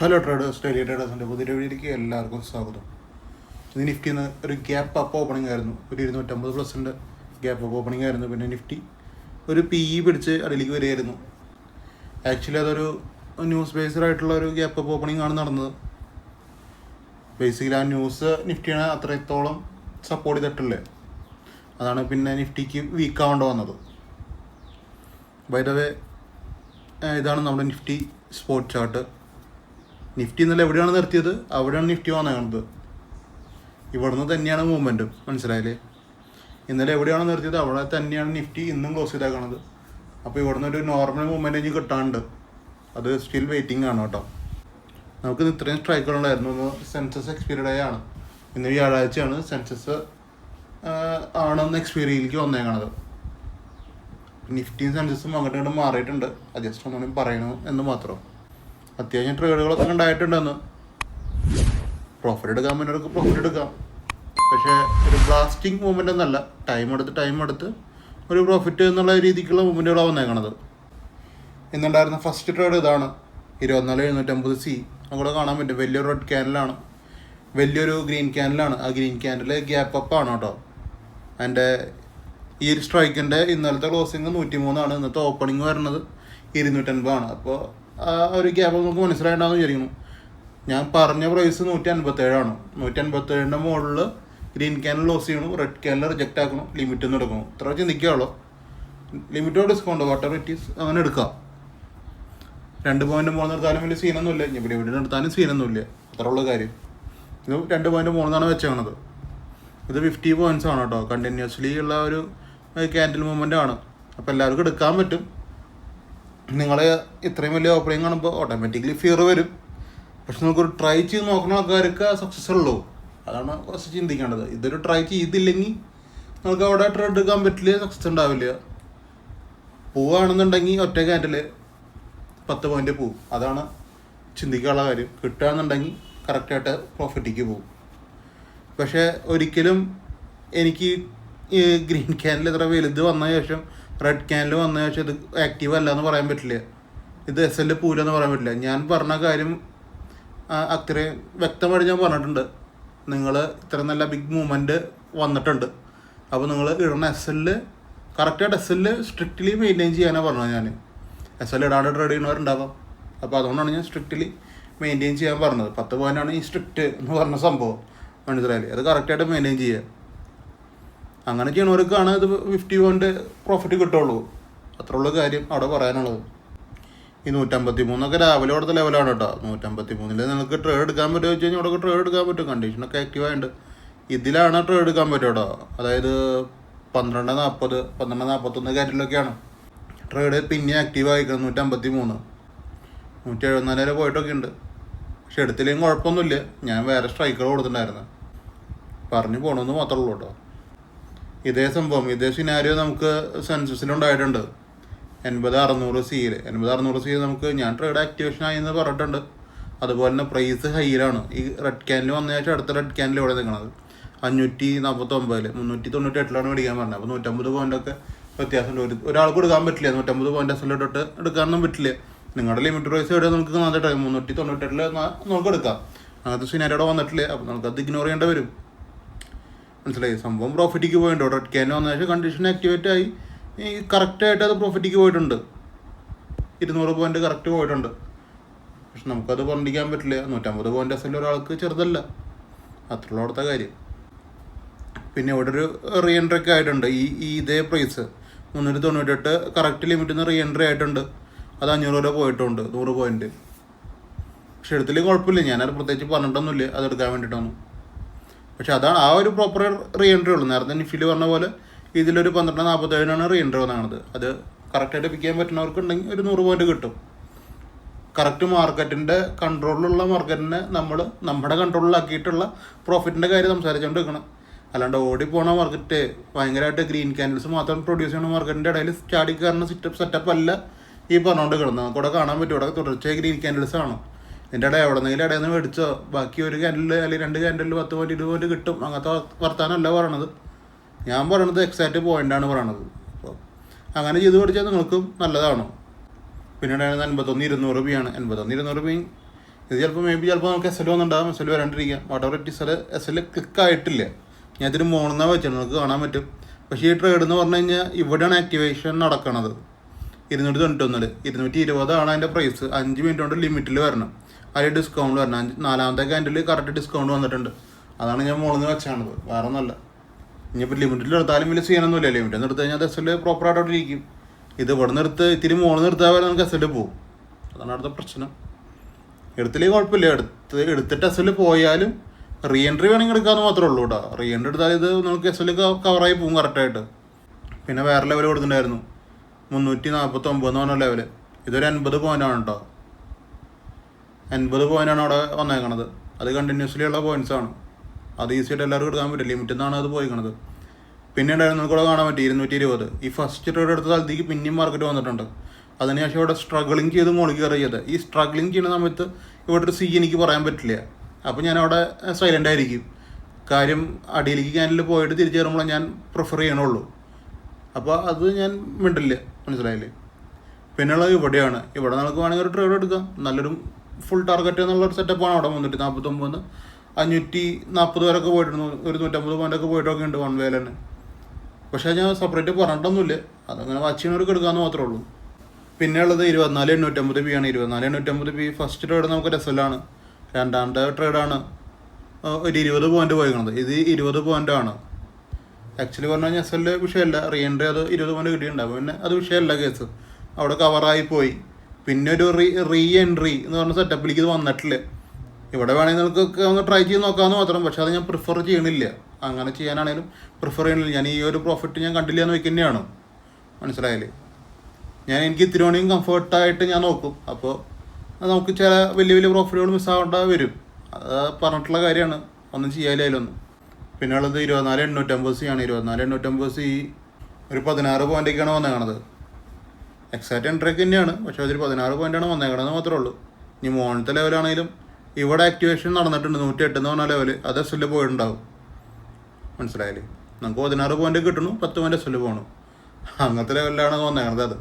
Hello traders, daily ട്രേഡേഴ്സിൻ്റെ പുതിയ വീഡിയോയിലേക്ക് എല്ലാവർക്കും സ്വാഗതം. ഇത് നിഫ്റ്റിന്ന് ഒരു ഗ്യാപ്പ് അപ്പ് ഓപ്പണിംഗ് ആയിരുന്നു. ഒരു 250+ ഗ്യാപ്പ് അപ്പ് ഓപ്പണിംഗ് ആയിരുന്നു. പിന്നെ നിഫ്റ്റി ഒരു PE പിടിച്ച് അടിയിലേക്ക് വരികയായിരുന്നു. ആക്ച്വലി അതൊരു ന്യൂസ് ബേസ്ഡ് ആയിട്ടുള്ള ഒരു ഗ്യാപ്പ് അപ്പ് ഓപ്പണിംഗ് ആണ് നടന്നത്. ബേസിക്കലി ആ ന്യൂസ് നിഫ്റ്റിനെ അത്രത്തോളം സപ്പോർട്ട് ചെയ്തിട്ടില്ലേ, അതാണ് പിന്നെ നിഫ്റ്റിക്ക് വീക്കാവേണ്ട വന്നത്. ബൈ ദ വേ, ഇതാണ് നമ്മുടെ നിഫ്റ്റി സ്പോട്ട് ചാർട്ട്. നിഫ്റ്റി ഇന്നലെ എവിടെയാണ് നിർത്തിയത്, അവിടെയാണ് നിഫ്റ്റി വന്നേക്കുന്നത്. ഇവിടുന്ന് തന്നെയാണ് മൂവ്മെൻറ്റും, മനസ്സിലായില്ലേ? ഇന്നലെ എവിടെയാണ് നിർത്തിയത് അവിടെ തന്നെയാണ് നിഫ്റ്റി ഇന്നും ക്ലോസ് ചെയ്തേക്കണത്. അപ്പോൾ ഇവിടുന്ന് ഒരു നോർമൽ മൂവ്മെൻറ്റ് ഇനി കിട്ടാണ്ട്, അത് സ്റ്റിൽ വെയിറ്റിംഗ് ആണ് കേട്ടോ. നമുക്ക് ഇത്രയും സ്ട്രൈക്കുകളുണ്ടായിരുന്നു. ഒന്ന് സെൻസസ് എക്സ്പയറി ഡേ ആണ്, ഇന്ന് വ്യാഴാഴ്ചയാണ് സെൻസസ് ആണെന്ന് എക്സ്പയറിയിലേക്ക് വന്നേക്കണത്. നിഫ്റ്റിയും സെൻസസും അങ്ങോട്ടും ഇങ്ങോട്ടും മാറിയിട്ടുണ്ട്. അത് ജസ്റ്റ് ഒന്നും പറയണു എന്ന് മാത്രം. അത്യാവശ്യം ട്രേഡുകളൊക്കെ ഉണ്ടായിട്ടുണ്ടെന്ന്. പ്രോഫിറ്റ് എടുക്കാൻ പറ്റുന്നവർക്ക് പ്രോഫിറ്റ് എടുക്കാം, പക്ഷേ ഒരു ബ്ലാസ്റ്റിംഗ് മൂവ്മെൻ്റ് ഒന്നല്ല. ടൈം എടുത്ത് ഒരു പ്രോഫിറ്റ് എന്നുള്ള രീതിക്കുള്ള മൂവ്മെൻറ്റുകളാണ് വന്നേക്കണത്. ഇന്നുണ്ടായിരുന്ന ഫസ്റ്റ് ട്രേഡ് ഇതാണ്, 24750C. നമുക്കിവിടെ കാണാൻ പറ്റും. വലിയൊരു റെഡ് ക്യാൻഡിലാണ്, വലിയൊരു ഗ്രീൻ ക്യാൻഡിലാണ്. ആ ഗ്രീൻ ക്യാൻഡിൽ ഗ്യാപ്പ് അപ്പ് ആണ് കേട്ടോ. അതിൻ്റെ ഈ ഒരു സ്ട്രൈക്കിൻ്റെ ഇന്നലത്തെ ക്ലോസിങ് 103 ഇന്നത്തെ ഓപ്പണിങ് വരുന്നത് 250 ആണ്. അപ്പോൾ ആ ഒരു ഗ്യാപ്പ് നമുക്ക് മനസ്സിലായിട്ടുണ്ടാകുമെന്ന് വിചാരിക്കുന്നു. ഞാൻ പറഞ്ഞ പ്രൈസ് 157 157ൻ്റെ മുകളിൽ ഗ്രീൻ ക്യാനിൽ ലോസ് ചെയ്യണം, റെഡ് ക്യാനിൽ റിജക്റ്റ് ആക്കണം, ലിമിറ്റ് ഒന്ന് എടുക്കണം. ഇത്ര ചിന്തിക്കുകയുള്ളൂ. ലിമിറ്റോ ഡിസ്കൗണ്ട് വാട്ടർ ഇറ്റ് ഈസ് അങ്ങനെ എടുക്കാം. 2 പോയിൻ്റ് മുകളിൽ നിർത്താനും വലിയ സീനൊന്നുമില്ല, ഇവിടെ നിർത്താനും സീനൊന്നുമില്ല. അത്ര ഉള്ള കാര്യം. ഇത് 2 പോയിൻ്റ് മുകളിലാണ് വെച്ചേക്കണത്. ഇത് 50 പോയിൻറ്റ്സ് ആണ് കേട്ടോ. കണ്ടിന്യൂസ്ലി ഉള്ള ഒരു ക്യാൻഡിൽ മൂവ്മെൻ്റ് ആണ്. അപ്പോൾ എല്ലാവർക്കും എടുക്കാൻ പറ്റും. നിങ്ങൾ ഇത്രയും വലിയ ഓപ്പണിങ് കാണുമ്പോൾ ഓട്ടോമാറ്റിക്കലി ഫിയർ വരും. പക്ഷെ നമുക്കൊരു ട്രൈ ചെയ്ത് നോക്കുന്ന ആൾക്കാർക്ക് സക്സസ് ഉള്ളൂ. അതാണ് കുറച്ച് ചിന്തിക്കേണ്ടത്. ഇതൊരു ട്രൈ ചെയ്തില്ലെങ്കിൽ നമുക്ക് അവിടെ ട്രേഡ് എടുക്കാൻ പറ്റില്ല, സക്സസ് ഉണ്ടാവില്ല. പോവുകയാണെന്നുണ്ടെങ്കിൽ ഒറ്റ ക്യാൻഡിൽ 10 പോയിൻ്റ് പോവും. അതാണ് ചിന്തിക്കാനുള്ള കാര്യം. കിട്ടുകയാണെന്നുണ്ടെങ്കിൽ കറക്റ്റായിട്ട് പ്രോഫിറ്റിക്ക് പോവും. പക്ഷേ ഒരിക്കലും എനിക്ക് ഈ ഗ്രീൻ ക്യാൻഡിൽ ഇത്ര വലുത് വന്ന ശേഷം റെഡ് ക്യാൻഡിൽ വന്ന ശേഷം ഇത് ആക്റ്റീവ് അല്ല എന്ന് പറയാൻ പറ്റില്ല, ഇത് SL പൂലെന്ന് പറയാൻ പറ്റില്ല. ഞാൻ പറഞ്ഞ കാര്യം അത്രയും വ്യക്തമായിട്ട് ഞാൻ പറഞ്ഞിട്ടുണ്ട്. നിങ്ങൾ ഇത്ര നല്ല ബിഗ് മൂവ്മെൻറ്റ് വന്നിട്ടുണ്ട്, അപ്പോൾ നിങ്ങൾ ഇടുന്ന SL കറക്റ്റായിട്ട് SL സ്ട്രിക്റ്റ്ലി മെയിൻറ്റെയിൻ ചെയ്യാനാണ് പറഞ്ഞത്. ഞാൻ SL ഇടാണ്ട് ട്രേഡ് ചെയ്യുന്നവരുണ്ടാവാം. അപ്പോൾ അതുകൊണ്ടാണ് ഞാൻ സ്ട്രിക്റ്റ്ലി മെയിൻറ്റെയിൻ ചെയ്യാൻ പറഞ്ഞത്. 10 പോയിൻ്റാണ് ഈ സ്ട്രിക്റ്റ് എന്ന് പറഞ്ഞ സംഭവം, മനസ്സിലായില്ലേ? അത് കറക്റ്റായിട്ട് മെയിൻറ്റെയിൻ ചെയ്യുക. അങ്ങനെ ചെയ്യണവർക്കാണ് ഇത് 50 പോയിൻ്റ് പ്രോഫിറ്റ് കിട്ടുള്ളൂ. അത്ര ഉള്ള കാര്യം അവിടെ പറയാനുള്ളത്. ഈ 153 രാവിലെ കൊടുത്ത ലെവലാണ് കേട്ടോ. 153 നിങ്ങൾക്ക് ട്രേഡ് എടുക്കാൻ പറ്റുമോ വെച്ച് കഴിഞ്ഞാൽ അവിടെ ട്രേഡ് എടുക്കാൻ പറ്റും. കണ്ടീഷനൊക്കെ ആക്റ്റീവായിട്ടുണ്ട്. ഇതിലാണ് ട്രേഡ് എടുക്കാൻ പറ്റും കേട്ടോ. അതായത് 12:40 12:41 കാര്യത്തിലൊക്കെയാണ് ട്രേഡ് പിന്നെ ആക്റ്റീവ് ആയിക്കുന്നത്. 153 174 വരെ പോയിട്ടൊക്കെ ഉണ്ട്. പക്ഷെ എടുത്തില്ലെങ്കിൽ കുഴപ്പമൊന്നുമില്ല. ഞാൻ വേറെ സ്ട്രൈക്കുകൾ കൊടുത്തിട്ടുണ്ടായിരുന്നു, പറഞ്ഞു പോകണമെന്ന് മാത്രമേ ഉള്ളൂ കേട്ടോ. ഇതേ സംഭവം, ഇതേ സിനാരിയോ നമുക്ക് സെൻസസിലുണ്ടായിട്ടുണ്ട്. 80-600C 80-600C നമുക്ക് ഞാൻ ട്രേഡ് ആക്ടിവേഷൻ ആയി എന്ന് പറഞ്ഞിട്ടുണ്ട്. അതുപോലെ തന്നെ പ്രൈസ് ഹൈയിലാണ്. ഈ റെഡ് ക്യാനിൽ വന്ന ശേഷം അടുത്ത റെഡ് ക്യാനിൽ ഇവിടെ നിൽക്കുന്നത് 549 398 മേടിക്കാൻ പറഞ്ഞത്. അപ്പോൾ 150 പോയിൻ്റൊക്കെ വ്യത്യാസമുണ്ട്. ഒരാൾക്ക് എടുക്കാൻ പറ്റില്ല. 150 പോയിൻ്റ് SL തൊട്ട് എടുക്കാനൊന്നും പറ്റില്ല. നിങ്ങളുടെ ലിമിറ്റ് പ്രൈസ് എവിടെ നമുക്ക് നന്നായിട്ട് 398 നമുക്ക് എടുക്കാം. അങ്ങനത്തെ സിനാരിയോ വന്നിട്ടില്ല. അപ്പോൾ നമുക്കത് ഇഗ്നോർ ചെയ്യേണ്ടി വരും, മനസ്സിലായി? സംഭവം പ്രോഫിറ്റിക്ക് പോയിട്ടുണ്ട്. റെഡ് ക്യാനിൽ വന്ന ശേഷം കണ്ടീഷൻ ആക്ടിവേറ്റ് ആയി ഈ കറക്റ്റായിട്ട് അത് പ്രോഫിറ്റിക്ക് പോയിട്ടുണ്ട്. 200 പോയിൻ്റ് കറക്റ്റ് പോയിട്ടുണ്ട്. പക്ഷെ നമുക്കത് പറഞ്ഞിരിക്കാൻ പറ്റില്ല. 150 പോയിൻ്റ് SL ഒരാൾക്ക് ചെറുതല്ല, അത്രയുള്ള അവിടുത്തെ കാര്യം. പിന്നെ ഇവിടെ ഒരു റീ എൻട്രി ഒക്കെ ആയിട്ടുണ്ട്. ഇതേ പ്രൈസ് 398 കറക്റ്റ് ലിമിറ്റിൽ നിന്ന് റീ എൻട്രി ആയിട്ടുണ്ട്. അത് 500 രൂപ പോയിട്ടുണ്ട്, 100 പോയിൻ്റ്. പക്ഷെ എടുത്തില്ലെങ്കിൽ കുഴപ്പമില്ല. ഞാനത് പ്രത്യേകിച്ച് പറഞ്ഞിട്ടൊന്നുമില്ല അത് എടുക്കാൻ വേണ്ടിയിട്ടൊന്നും. പക്ഷെ അതാണ് ആ ഒരു പ്രോപ്പർ റീ എൻട്രി ഉള്ളൂ. നേരത്തെ നിഫ്റ്റിയിൽ പറഞ്ഞ പോലെ ഇതിലൊരു 12:47 റീ എൻട്രി വന്നത്. അത് കറക്റ്റായിട്ട് പിക്കാൻ പറ്റുന്നവർക്കുണ്ടെങ്കിൽ ഒരു 100 പോയിൻ്റ് കിട്ടും. കറക്റ്റ് മാർക്കറ്റിൻ്റെ കൺട്രോളിലുള്ള മാർക്കറ്റിനെ നമ്മൾ നമ്മുടെ കൺട്രോളിലാക്കിയിട്ടുള്ള പ്രോഫിറ്റിൻ്റെ കാര്യം സംസാരിച്ചുകൊണ്ടിരിക്കണം. അല്ലാണ്ട് ഓടിപ്പോണ മാർക്കറ്റ് ഭയങ്കരമായിട്ട് ഗ്രീൻ ക്യാൻഡിൽസ് മാത്രം പ്രൊഡ്യൂസ് ചെയ്യുന്ന മാർക്കറ്റിൻ്റെ ഇടയിൽ സ്റ്റാഡിക് കാരണം സെറ്റപ്പ് അല്ല ഈ പറഞ്ഞുകൊണ്ട് കിടന്നത്. നമുക്കിവിടെ കാണാൻ പറ്റും. ഇവിടെ തുടർച്ചയായി ഗ്രീൻ ക്യാൻഡിൽസ് ആണ്. ഇതിൻ്റെ ഇടയിൽ എവിടെന്നെങ്കിലും ഇടയിൽ നിന്ന് മേടിച്ചോ ബാക്കി ഒരു ക്യാൻഡിൽ അല്ലെങ്കിൽ 2 ക്യാൻഡിൽ 10 പോയിൻ്റ് 20 പോയിൻ്റ് കിട്ടും, അങ്ങനത്തെ വർത്താനമല്ല പറയണത്. ഞാൻ പറയണത് എക്സാക്റ്റ് പോയിൻ്റാണ് പറയണത്. അപ്പോൾ അങ്ങനെ ചെയ്ത് പഠിച്ചാൽ നിങ്ങൾക്കും നല്ലതാണോ. പിന്നീട് 81-200 രൂപയാണ്. 81-200 രൂപയും ഇത് ചിലപ്പോൾ നമുക്ക് എസ് എൽ വന്നിട്ടുണ്ടാകും, എസ് എൽ വരാണ്ടിരിക്കാം, വാട്ടർ ഇറ്റ് ഇസ്. എസ് എൽ ക്ലിക്കായിട്ടില്ല. ഞാൻ ഇതിന് മോണെന്നാണ് വെച്ചത്, നിങ്ങൾക്ക് കാണാൻ പറ്റും. പക്ഷേ ഈ ട്രേഡ് എന്ന് പറഞ്ഞു കഴിഞ്ഞാൽ ഇവിടെയാണ് ആക്ടിവേഷൻ നടക്കണത്. 291 220 അതിൻ്റെ പ്രൈസ്. 5 മിനിറ്റ് കൊണ്ട് ലിമിറ്റിൽ വരണം, അതിൽ ഡിസ്കൗണ്ട് വരണം. 4ാമത്തെ ക്യാൻഡിൽ കറക്റ്റ് ഡിസ്കൗണ്ട് വന്നിട്ടുണ്ട്. അതാണ് ഞാൻ മോളിൽ നിന്ന് വെച്ചാണത്, വേറെ ഒന്നല്ല. ഇനിയിപ്പോൾ ലിമിറ്റിൽ എടുത്താലും വലിയ സീനൊന്നുമില്ല. ലിമിറ്റ് നിർത്തി കഴിഞ്ഞാൽ അത് എസ് എൽ പ്രോപ്പറായിട്ട് ഇരിക്കും. ഇത് ഇവിടെ നിർത്ത് ഇത്തിരി മോളിൽ നിർത്താൻ വരെ നമുക്ക് എസ് എൽ പോകും. അതാണ് അടുത്ത പ്രശ്നം. എടുത്തില്ലെങ്കിൽ കുഴപ്പമില്ല, എടുത്തിട്ട് എസ് എൽ പോയാലും റീ എൻട്രി വേണമെങ്കിൽ എടുക്കാമെന്ന് മാത്രമേ ഉള്ളൂ കേട്ടോ. റീ എൻട്രി എടുത്താൽ ഇത് നമുക്ക് എസ് എൽ കവറായി പോകും കറക്റ്റായിട്ട്. പിന്നെ വേറെ ലെവൽ കൊടുത്തിട്ടുണ്ടായിരുന്നു 349 എന്ന് പറഞ്ഞ ലെവൽ. ഇതൊരു 80 പോയിൻ്റാണ് കേട്ടോ. 80 പോയിൻ്റാണ് അവിടെ വന്നേക്കണത്. അത് കണ്ടിന്യൂസ്ലി ഉള്ള പോയിൻറ്റ്സാണ്. അത് ഈസിയായിട്ട് എല്ലാവർക്കും എടുക്കാൻ പറ്റില്ല, ലിമിറ്റിൽ നിന്നാണ് അത് പോയിക്കണത്. പിന്നെ ഉണ്ടായിരുന്നു നമുക്ക് ഇവിടെ കാണാൻ പറ്റി 220. ഈ ഫസ്റ്റ് ട്രേഡ് എടുത്ത സ്ഥലത്തേക്ക് പിന്നെയും മാർക്കറ്റ് വന്നിട്ടുണ്ട്. അതിനുശേഷം ഇവിടെ സ്ട്രഗിളിങ് ചെയ്ത് മുകളിൽ കയറി ചെയ്ത്. ഈ സ്ട്രഗിളിങ് ചെയ്യുന്ന സമയത്ത് ഇവിടെ ഒരു സി എനിക്ക് പറയാൻ പറ്റില്ല. അപ്പോൾ ഞാൻ അവിടെ സൈലൻ്റ് ആയിരിക്കും. കാര്യം അടിയിലേക്ക് ക്യാനിൽ പോയിട്ട് തിരിച്ചു കയറുമ്പോൾ ഞാൻ പ്രിഫർ ചെയ്യണുള്ളൂ. അപ്പോൾ അത് ഞാൻ മിണ്ടില്ല, മനസ്സിലായില്ലേ. പിന്നെയുള്ളത് ഇവിടെയാണ്. ഇവിടെ നമുക്ക് വേണമെങ്കിൽ ഒരു ട്രേഡ് എടുക്കാം. നല്ലൊരു ഫുൾ ടാർഗറ്റ് എന്നുള്ളൊരു സെറ്റപ്പാണ് അവിടെ. 349 540 വരെയൊക്കെ പോയിട്ടുണ്ട്. ഒരു 150 പോയിൻ്റൊക്കെ പോയിട്ടൊക്കെ ഉണ്ട് വൺ വേയിൽ തന്നെ. പക്ഷേ ഞാൻ സെപ്പറേറ്റ് പറഞ്ഞിട്ടൊന്നുമില്ല, അതങ്ങനെ വാച്ച് ചെയ്യുന്നവർക്ക് എടുക്കാമെന്ന് മാത്രമേ ഉള്ളൂ. പിന്നെ ഉള്ളത് 24,850 ആണ്. 24,850 ഫസ്റ്റ് ട്രേഡ് നമുക്ക് രസലാണ്. രണ്ടാമത്തെ ട്രേഡാണ് ഒരു 20 പോയിൻ്റ് പോയിക്കണത്. ഇത് 20 പോയിൻ്റാണ്. ആക്ച്വലി പറഞ്ഞു കഴിഞ്ഞാൽ എസ് എൽ വിഷയമല്ല, റീ എൻട്രി അത് 20 പോയിൻ്റ് കിട്ടിയിട്ടുണ്ടാവും. പിന്നെ അത് വിഷയമല്ല, കേസ് അവിടെ കവറായി പോയി. പിന്നെ ഒരു റീ എൻട്രി എന്ന് പറഞ്ഞ സെറ്റപ്പിലേക്ക് ഇത് വന്നിട്ടില്ല. ഇവിടെ വേണമെങ്കിൽ നിങ്ങൾക്കൊക്കെ ഒന്ന് ട്രൈ ചെയ്ത് നോക്കാമെന്ന് മാത്രം. പക്ഷേ അത് ഞാൻ പ്രിഫർ ചെയ്യണില്ല. അങ്ങനെ ചെയ്യാനാണെങ്കിലും പ്രിഫർ ചെയ്യണില്ല. ഞാൻ ഈ ഒരു പ്രോഫിറ്റ് ഞാൻ കണ്ടില്ല എന്ന് വയ്ക്കുന്നതാണ്, മനസ്സിലായില്ലേ. എനിക്ക് ഇത്തിരി മണിയും കംഫർട്ടായിട്ട് ഞാൻ നോക്കും. അപ്പോൾ നമുക്ക് ചില വലിയ വലിയ പ്രോഫിറ്റുകൾ മിസ്സാവേണ്ട വരും. അത് പറഞ്ഞിട്ടുള്ള കാര്യമാണ്, ഒന്നും ചെയ്യാനില്ല അതിലൊന്നും. പിന്നെ ഉള്ളത് 24,850 ആണ്. 24,850 ഒരു 16 പോയിൻ്റൊക്കെയാണ് വന്നേക്കണത്. എക്സാക്റ്റ് എൻട്രിയൊക്കെ തന്നെയാണ്, പക്ഷേ അതൊരു 16 പോയിൻ്റാണ് വന്നേക്കണമെന്ന് മാത്രമേ ഉള്ളൂ. ഇനി മോണത്തെ ലെവലാണെങ്കിലും ഇവിടെ ആക്ടിവേഷൻ നടന്നിട്ടുണ്ട്. 108 എന്ന് പറഞ്ഞ ലെവൽ, അത് എസ് എൽ പോയിട്ടുണ്ടാവും, മനസ്സിലായില്ലേ. നമുക്ക് 16 പോയിൻ്റ് കിട്ടണു, 10 പോയിൻ്റ് എസ് എൽ പോകണം. അങ്ങനത്തെ ലെവലിലാണ് വന്നേക്കണത്. അത്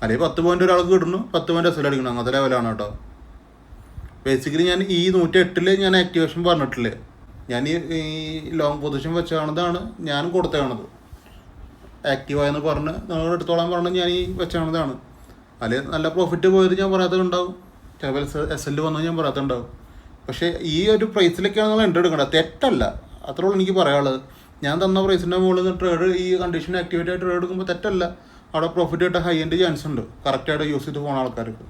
അല്ലെങ്കിൽ 10 പോയിൻ്റ് ഒരാൾക്ക് കിട്ടണു, 10 പോയിൻ്റ് എസ് എൽ അടിക്കണം, അങ്ങനത്തെ ലെവലാണ് കേട്ടോ. ബേസിക്കലി ഞാൻ ഈ 108 ഞാൻ ആക്ടിവേഷൻ പറഞ്ഞിട്ടില്ലേ. ഞാൻ ഈ ലോങ് പൊസിഷൻ വെച്ചാണതാണ് ഞാൻ കൊടുത്തേക്കണത്. ആക്റ്റീവായെന്ന് പറഞ്ഞ് നിങ്ങൾ എടുത്തോളാൻ പറഞ്ഞ് ഞാൻ ഈ വെച്ചാണതാണ്. അതിൽ നല്ല പ്രോഫിറ്റ് പോയത് ഞാൻ പറയാത്തതുണ്ടാവും, ചിലപ്പോൾ എസ് എൽ വന്നത് ഞാൻ പറയാത്തതുണ്ടാവും. പക്ഷേ ഈ ഒരു പ്രൈസിലൊക്കെയാണ് നിങ്ങൾ എൻട്രി എടുക്കേണ്ടത്, തെറ്റല്ല. അത്രേ ഉള്ളൂ എനിക്ക് പറയാനുള്ളത്. ഞാൻ തന്ന പ്രൈസിൻ്റെ മുകളിൽ നിന്ന് ട്രേഡ് ഈ കണ്ടീഷൻ ആക്ടിവേറ്റ് ആയിട്ട് ട്രേഡ് എടുക്കുമ്പോൾ തെറ്റല്ല. അവിടെ പ്രോഫിറ്റ് ആയിട്ട് ഹൈ എൻഡ് ചാൻസ് ഉണ്ട്, കറക്റ്റായിട്ട് യൂസ് ചെയ്ത് പോകുന്ന ആൾക്കാർക്ക്.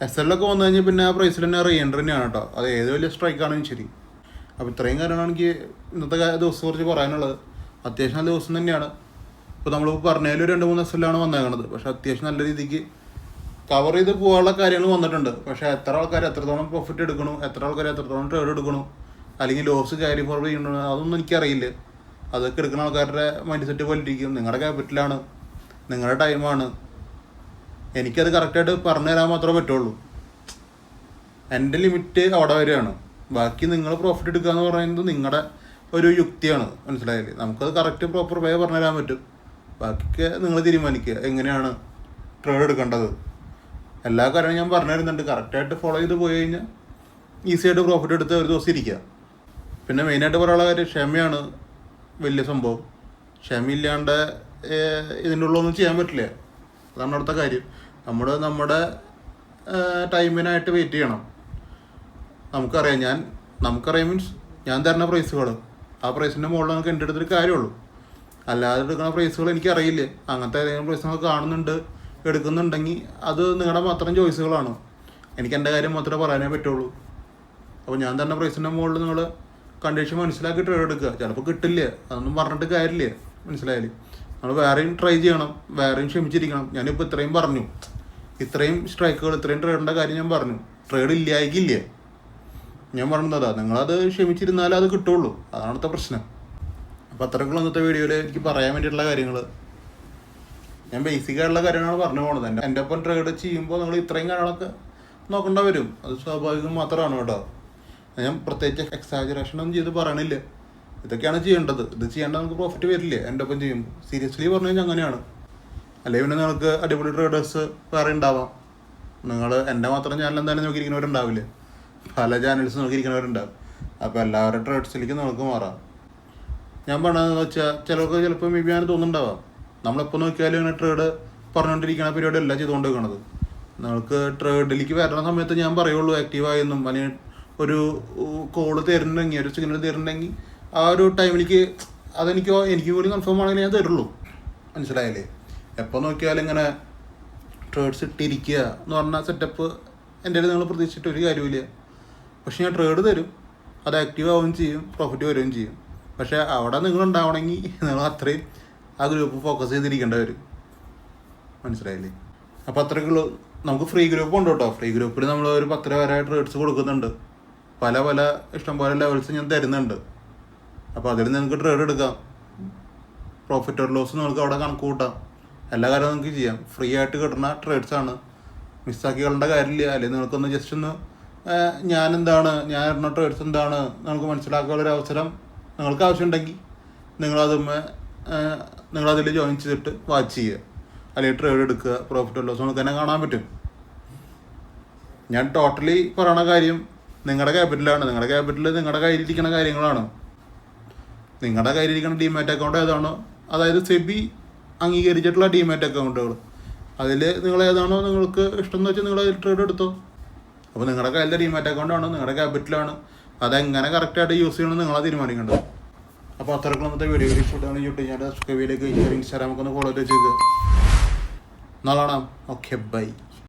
എസ് എല്ലൊക്കെ വന്നു കഴിഞ്ഞാൽ പിന്നെ ആ പ്രൈസിൽ തന്നെ റീ എൻട്രി തന്നെയാണ് കേട്ടോ. അത് ഏത് വലിയ സ്ട്രൈക്കാണെങ്കിലും ശരി. അപ്പോൾ ഇത്രയും കാര്യമാണ് എനിക്ക് ഇന്നത്തെ ദിവസം കുറിച്ച് പറയാനുള്ളത്. അത്യാവശ്യം നല്ല ദിവസം തന്നെയാണ്. ഇപ്പോൾ നമ്മൾ പറഞ്ഞതിൽ 2-3 എസ് എല്ലാണ് വന്നേക്കണത്. പക്ഷേ അത്യാവശ്യം നല്ല രീതിക്ക് കവർ ചെയ്ത് പോകാനുള്ള കാര്യങ്ങൾ വന്നിട്ടുണ്ട്. പക്ഷേ എത്ര ആൾക്കാർ എത്രത്തോളം പ്രോഫിറ്റ് എടുക്കണു, എത്ര ആൾക്കാർ എത്രത്തോളം ട്രേഡ് എടുക്കണു, അല്ലെങ്കിൽ ലോസ് ക്യാരി ഫോർവേഡ് ചെയ്യണു, അതൊന്നും എനിക്കറിയില്ല. അതൊക്കെ എടുക്കുന്ന ആൾക്കാരുടെ മൈൻഡ് സെറ്റ് പോലെ ഇരിക്കും. നിങ്ങളുടെ ക്യാപിറ്റലാണ്, നിങ്ങളുടെ ടൈമാണ്. എനിക്കത് കറക്റ്റായിട്ട് പറഞ്ഞു തരാൻ മാത്രമേ പറ്റുള്ളൂ. എൻ്റെ ലിമിറ്റ് അവിടെ വരെയാണ്. ബാക്കി നിങ്ങൾ പ്രോഫിറ്റ് എടുക്കുക എന്ന് പറയുന്നത് നിങ്ങളുടെ ഒരു യുക്തിയാണ്, മനസ്സിലായില്ലേ. നമുക്കത് കറക്റ്റ് പ്രോപ്പർ വേ പറഞ്ഞു തരാൻ പറ്റും. ബാക്കിയൊക്കെ നിങ്ങൾ തീരുമാനിക്കുക എങ്ങനെയാണ് ട്രേഡ് എടുക്കേണ്ടത്. എല്ലാ കാര്യങ്ങളും ഞാൻ പറഞ്ഞു തരുന്നുണ്ട്. കറക്റ്റായിട്ട് ഫോളോ ചെയ്ത് പോയി കഴിഞ്ഞാൽ ഈസിയായിട്ട് പ്രോഫിറ്റ് എടുത്ത് ഒരു ദിവസം ഇരിക്കുക. പിന്നെ മെയിനായിട്ട് പറയാനുള്ള കാര്യം ക്ഷമയാണ് വലിയ സംഭവം. ക്ഷമയില്ലാണ്ട് ഇതിൻ്റെ ഉള്ളൊന്നും ചെയ്യാൻ പറ്റില്ല. അതാണ് അടുത്ത കാര്യം. നമ്മുടെ ടൈമിനായിട്ട് വെയിറ്റ് ചെയ്യണം. നമുക്കറിയാം മീൻസ് ഞാൻ തരുന്ന പ്രൈസുകൾ, ആ പ്രൈസിൻ്റെ മുകളിൽ നമുക്ക് എൻ്റെ അടുത്തൊരു കാര്യമുള്ളൂ. അല്ലാതെ എടുക്കുന്ന പ്രൈസുകൾ എനിക്കറിയില്ല. അങ്ങനത്തെ ഏതെങ്കിലും പ്രൈസ് നമ്മൾ കാണുന്നുണ്ട്, എടുക്കുന്നുണ്ടെങ്കിൽ അത് നിങ്ങളുടെ മാത്രം ചോയ്സുകളാണ്. എനിക്ക് എൻ്റെ കാര്യം മാത്രമേ പറയാനേ പറ്റുള്ളൂ. അപ്പോൾ ഞാൻ തരുന്ന പ്രൈസിൻ്റെ മുകളിൽ നിങ്ങൾ കണ്ടീഷൻ മനസ്സിലാക്കി ട്രേഡ് എടുക്കുക. ചിലപ്പോൾ കിട്ടില്ല, അതൊന്നും പറഞ്ഞിട്ട് കാര്യമില്ല, മനസ്സിലായാലും. നമ്മൾ വേറെയും ട്രൈ ചെയ്യണം, വേറെയും ക്ഷമിച്ചിരിക്കണം. ഞാനിപ്പോൾ ഇത്രയും പറഞ്ഞു, ഇത്രയും സ്ട്രൈക്കുകൾ, ഇത്രയും ട്രേഡിൻ്റെ കാര്യം ഞാൻ പറഞ്ഞു. ട്രേഡ് ഇല്ലായിക്കില്ല, ഞാൻ പറഞ്ഞതാ. നിങ്ങളത് ക്ഷമിച്ചിരുന്നാലേ അത് കിട്ടുള്ളൂ. അതാണത്തെ പ്രശ്നം. അപ്പോൾ അത്രയ്ക്കുള്ള ഇന്നത്തെ വീഡിയോയിൽ എനിക്ക് പറയാൻ വേണ്ടിയിട്ടുള്ള കാര്യങ്ങൾ. ഞാൻ ബേസിക്കായിട്ടുള്ള കാര്യങ്ങളാണ് പറഞ്ഞു പോകുന്നത്. എൻ്റെ ഒപ്പം ട്രേഡ് ചെയ്യുമ്പോൾ നിങ്ങൾ ഇത്രയും കാര്യങ്ങളൊക്കെ നോക്കേണ്ട വരും. അത് സ്വാഭാവികം മാത്രമാണ് കേട്ടോ. ഞാൻ പ്രത്യേകിച്ച് എക്സാജറേഷനൊന്നും ചെയ്ത് പറയണില്ല. ഇതൊക്കെയാണ് ചെയ്യേണ്ടത്. ഇത് ചെയ്യേണ്ടത് നമുക്ക് പ്രോഫിറ്റ് വരില്ല എൻ്റെ ഒപ്പം ചെയ്യുമ്പോൾ. സീരിയസ്ലി പറഞ്ഞു കഴിഞ്ഞാൽ അങ്ങനെയാണ്. അല്ലെങ്കിൽ പിന്നെ നിങ്ങൾക്ക് അടിപൊളി ട്രേഡേഴ്സ് വേറെ ഉണ്ടാവാം, നിങ്ങൾ എൻ്റെ മാത്രം ചാനൽ എന്തായാലും നോക്കിയിരിക്കുന്നവരുണ്ടാവില്ല, പല ചാനൽസ് നോക്കിയിരിക്കുന്നവരുണ്ടാവും. അപ്പോൾ എല്ലാവരുടെ ട്രേഡ്സിലേക്ക് നമുക്ക് മാറാം. ഞാൻ പറഞ്ഞതെന്ന് വെച്ചാൽ ചിലർക്ക് ചിലപ്പോൾ മേ ബി അങ്ങനെ തോന്നുന്നുണ്ടാവാം, നമ്മളെപ്പോൾ നോക്കിയാലും ഇങ്ങനെ ട്രേഡ് പറഞ്ഞുകൊണ്ടിരിക്കുന്ന പരിപാടി അല്ല ചെയ്തുകൊണ്ട് വെക്കണത്. നിങ്ങൾക്ക് ട്രേഡിലേക്ക് വരുന്ന സമയത്ത് ഞാൻ പറയുള്ളൂ ആക്റ്റീവായെന്നും, അല്ലെങ്കിൽ ഒരു കോള് തരുന്നുണ്ടെങ്കിൽ, ഒരു സിഗ്നൽ തരുന്നുണ്ടെങ്കിൽ ആ ഒരു ടൈമിലേക്ക് എനിക്ക് കൂടി കൺഫേം ആണെങ്കിൽ ഞാൻ തരുള്ളൂ. മനസ്സിലായില്ലേ? എപ്പോൾ നോക്കിയാലും ഇങ്ങനെ ട്രേഡ്സ് ഇട്ടിരിക്കുക എന്ന് പറഞ്ഞ സെറ്റപ്പ് എൻ്റെ നിങ്ങൾ പ്രതീക്ഷിച്ചിട്ട് ഒരു കാര്യമില്ല. പക്ഷെ ഞാൻ ട്രേഡ് തരും, അത് ആക്റ്റീവ് ആവുകയും ചെയ്യും, പ്രോഫിറ്റ് വരികയും ചെയ്യും. പക്ഷേ അവിടെ നിങ്ങളുണ്ടാവണമെങ്കിൽ നിങ്ങൾ അത്രയും ആ ഗ്രൂപ്പ് ഫോക്കസ് ചെയ്തിരിക്കേണ്ട വരും. മനസ്സിലായില്ലേ? അപ്പോൾ അത്രയ്ക്കുള്ളൂ. നമുക്ക് ഫ്രീ ഗ്രൂപ്പ് ഉണ്ട് കേട്ടോ. ഫ്രീ ഗ്രൂപ്പിൽ നമ്മൾ ഒരു 10 വരെ ട്രേഡ്സ് കൊടുക്കുന്നുണ്ട്. പല ഇഷ്ടംപോലെ ലെവൽസ് ഞാൻ തരുന്നുണ്ട്. അപ്പോൾ അതിൽ നിങ്ങൾക്ക് ട്രേഡ് എടുക്കാം, പ്രോഫിറ്റ് ഓർ ലോസ് നിങ്ങൾക്ക് അവിടെ കണക്ക് കൂട്ടാം, എല്ലാ കാര്യവും നിങ്ങൾക്ക് ചെയ്യാം. ഫ്രീ ആയിട്ട് കിട്ടുന്ന ട്രേഡ്സാണ്, മിസ്സാക്കി കളേണ്ട കാര്യമില്ല. അല്ലെങ്കിൽ നിങ്ങൾക്കൊന്ന് ജസ്റ്റ് ഒന്ന് ഞാൻ ഇടുന്ന ട്രേഡ്സ് എന്താണ് നിങ്ങൾക്ക് മനസ്സിലാക്കാനുള്ളൊരു അവസരം നിങ്ങൾക്ക് ആവശ്യമുണ്ടെങ്കിൽ നിങ്ങളതിൽ ജോയിൻ ചെയ്തിട്ട് വാച്ച് ചെയ്യുക, അല്ലെങ്കിൽ ട്രേഡ് എടുക്കുക. പ്രോഫിറ്റ് ഓർ ലോസ് നിങ്ങൾക്ക് തന്നെ കാണാൻ പറ്റും. ഞാൻ ടോട്ടലി പറയണ കാര്യം നിങ്ങളുടെ ക്യാപിറ്റലാണ്. നിങ്ങളുടെ ക്യാപിറ്റൽ നിങ്ങളുടെ കയ്യിലിരിക്കുന്ന കാര്യങ്ങളാണ്. നിങ്ങളുടെ കയ്യിലിരിക്കുന്ന ഡിമാറ്റ് അക്കൗണ്ട് ഏതാണോ, അതായത് സെബി അംഗീകരിച്ചിട്ടുള്ള ഡിമാറ്റ് അക്കൗണ്ടുകൾ, അതിൽ നിങ്ങൾ ഏതാണോ നിങ്ങൾക്ക് ഇഷ്ടം എന്ന് വെച്ചാൽ നിങ്ങൾ അതിൽ ട്രേഡ് എടുത്തോ. അപ്പോൾ നിങ്ങളുടെ കയ്യിലെ ഡിമാറ്റ് അക്കൗണ്ടാണ്, നിങ്ങളുടെ ക്യാപിറ്റലാണ്. അതെങ്ങനെ കറക്റ്റായിട്ട് യൂസ് ചെയ്യണമെന്ന് നിങ്ങളാ തീരുമാനിക്കേണ്ടത്. അപ്പോൾ അത്രയ്ക്കുള്ള ഇന്നത്തെ വീഡിയോ ഇഷ്ടമാണ്. യൂട്യൂബ് ചാനൽ സബ്സ്ക്രൈബ് ചെയ്തേക്ക്, ഇൻസ്റ്റാഗ്രാമൊക്കെ ഒന്ന് ഫോളോ ചെയ്ത് നാളെ കാണാം. Okay, by.